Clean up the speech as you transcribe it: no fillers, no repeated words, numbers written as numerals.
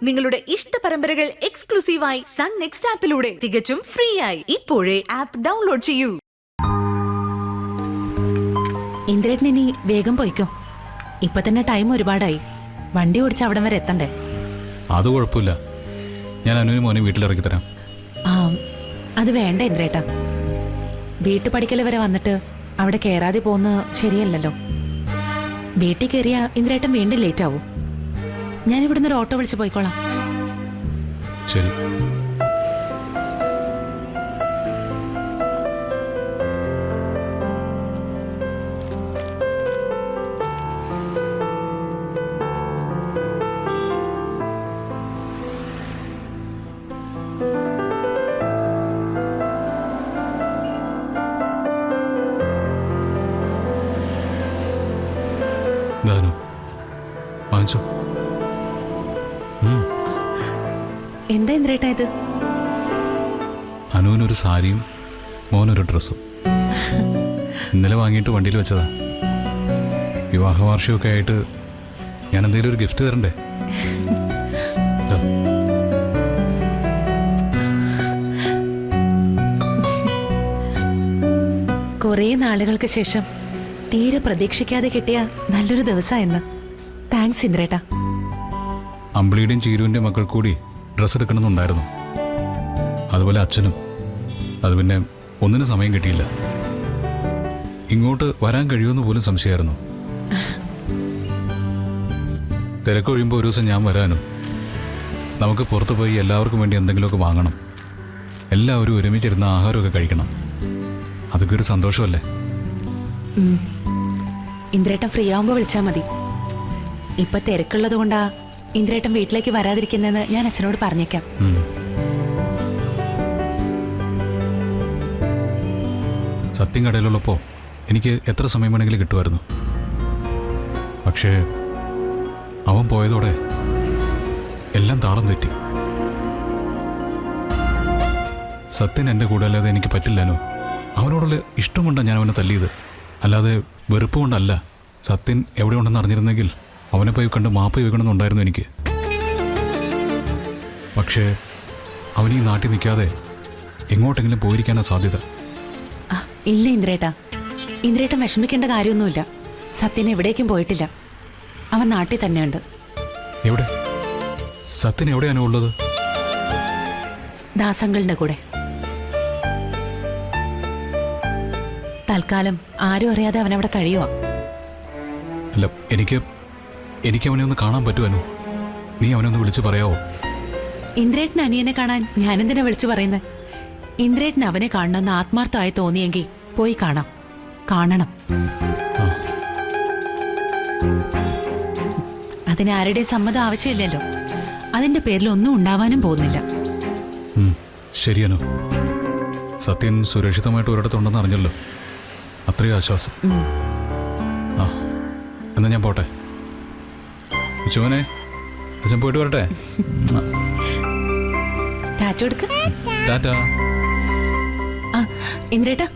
നിങ്ങളുടെ ഇഷ്ട പരമ്പരകൾ എക്സ്ക്ലൂസീവായി സൺ നെക്സ്റ്റ് ആപ്പിലൂടെ തികച്ചും ഫ്രീ ആയി ഇപ്പോഴേ ആപ്പ് ഡൗൺലോഡ് ചെയ്യൂ. ഇന്ദ്രേട്ടൻ ഇനി വേഗം പോയിക്കോ. ഇപ്പൊ തന്നെ ടൈം ഒരുപാടായി. വണ്ടി ഓടിച്ച് അവിടം വരെ എത്തണ്ടേ? അത് കുഴപ്പമില്ല, ഞാൻ അനുവിന് മോനെ വീട്ടിലിറക്കി തരാം. അത് വേണ്ട ഇന്ദ്രേട്ട. വീട്ടു പഠിക്കൽ വരെ വന്നിട്ട് അവിടെ കയറാതെ പോകുന്നത് ശരിയല്ലല്ലോ. വീട്ടിൽ കയറിയ ഇന്ദ്രേട്ടൻ വീണ്ടും ലേറ്റ് ആവും. ഞാൻ ഇവിടുന്ന് ഒരു ഓട്ടോ വിളിച്ച് പോയിക്കോളാം. ശരി. വാങ്ങിച്ചോ. എന്താ ഇന്ദ്രേട്ട ഇത്? അനുവിനൊരു സാരിയും മോനൊരു ഡ്രസ്സും ഇന്നലെ വാങ്ങിയിട്ട് വണ്ടിയിൽ വെച്ചതാ. വിവാഹ വാർഷികമൊക്കെ ആയിട്ട് ഞാൻ എന്തെങ്കിലും ഒരു ഗിഫ്റ്റ് തരണ്ടേ? കുറേ നാളുകൾക്ക് ശേഷം തീരെ പ്രതീക്ഷിക്കാതെ കിട്ടിയ നല്ലൊരു ദിവസമായിരുന്നു. താങ്ക്സ് ഇന്ദ്രേട്ട. അമ്പിളിയുടെയും ചീരുവിൻ്റെ മക്കൾ കൂടി ഡ്രസ്സ് എടുക്കണമെന്നുണ്ടായിരുന്നു. അതുപോലെ അച്ഛനും. അത് പിന്നെ ഒന്നിനും സമയം കിട്ടിയില്ല. ഇങ്ങോട്ട് വരാൻ കഴിയുമെന്ന് പോലും സംശയമായിരുന്നു. തിരക്കൊഴിയുമ്പോൾ ഒരു ദിവസം ഞാൻ വരാനും നമുക്ക് പുറത്തു പോയി എല്ലാവർക്കും വേണ്ടി എന്തെങ്കിലുമൊക്കെ വാങ്ങണം. എല്ലാവരും ഒരുമിച്ചിരുന്ന ആഹാരമൊക്കെ കഴിക്കണം. അതൊക്കെ ഒരു സന്തോഷമല്ലേ? ഇന്ദ്രേട്ടൻ ഫ്രീ ആവുമ്പോൾ വിളിച്ചാൽ മതി. ഇപ്പൊ തിരക്കുള്ളത് കൊണ്ടാ ഇന്ദ്രേട്ടൻ വീട്ടിലേക്ക് വരാതിരിക്കുന്നെന്ന് ഞാൻ അച്ഛനോട് പറഞ്ഞേക്കാം. സത്യം കടയിലുള്ളപ്പോൾ എനിക്ക് എത്ര സമയം വേണമെങ്കിലും കിട്ടുമായിരുന്നു. പക്ഷേ അവൻ പോയതോടെ എല്ലാം താളം തെറ്റി. സത്യൻ എൻ്റെ കൂടെ അല്ലാതെ എനിക്ക് പറ്റില്ലല്ലോ. അവനോടുള്ള ഇഷ്ടം കൊണ്ടാണ് ഞാൻ അവനെ തല്ലിയത്, അല്ലാതെ വെറുപ്പ് കൊണ്ടല്ല. സത്യൻ എവിടെ ഉണ്ടെന്ന് അറിഞ്ഞിരുന്നെങ്കിൽ അവനെ പോയി കണ്ട് മാപ്പ് ചോദിക്കണമെന്നുണ്ടായിരുന്നു എനിക്ക്. പക്ഷേ അവൻ ഈ നാട്ടിൽ നിൽക്കാതെ എങ്ങോട്ടെങ്കിലും പോയിരിക്കാനാണ് സാധ്യത. ഇല്ല ഇന്ദ്രേട്ട, ഇന്ദ്രേട്ടൻ വിഷമിക്കേണ്ട കാര്യമൊന്നുമില്ല. സത്യൻ എവിടേക്കും പോയിട്ടില്ല. അവൻ നാട്ടിൽ തന്നെയുണ്ട്. എവിടെ? സത്യൻ എവിടെയാണ് ഉള്ളത്? ദാസങ്ങളുടെ കൂടെ. തൽക്കാലം ആരും അറിയാതെ അവനവിടെ കഴിയുവാ. അല്ല, എനിക്ക് അവനെ ഒന്ന് കാണാൻ പറ്റുമോ? നീ അവനെ ഒന്ന് വിളിച്ചു പറയാവോ? ഇന്ദ്രേട്ടൻ അനിയനെ കാണാൻ ഞാനെന്തിനാ വിളിച്ചു പറയുന്നത്? ഇന്ദ്രേട്ടൻ അവനെ കാണണമെന്ന് ആത്മാർത്ഥമായി തോന്നിയെങ്കിൽ പോയി കാണണം. അതിന് ആരുടെയും സമ്മതം ആവശ്യമില്ലല്ലോ. അതിന്റെ പേരിൽ ഒന്നും ഉണ്ടാവാനും പോകുന്നില്ല. ശരിയാണോ? സത്യൻ സുരക്ഷിതമായിട്ട് ഒരിടത്തുണ്ടെന്ന് അറിഞ്ഞല്ലോ, അത്രയും ആശ്വാസം. എന്നാ ഞാൻ പോട്ടെ. ഉച്ചോനെ, അച്ഛൻ പോയിട്ട് വരട്ടെ. ടാറ്റ കൊടുക്ക. ടാറ്റ. ഇന്ദ്രേട്ടാ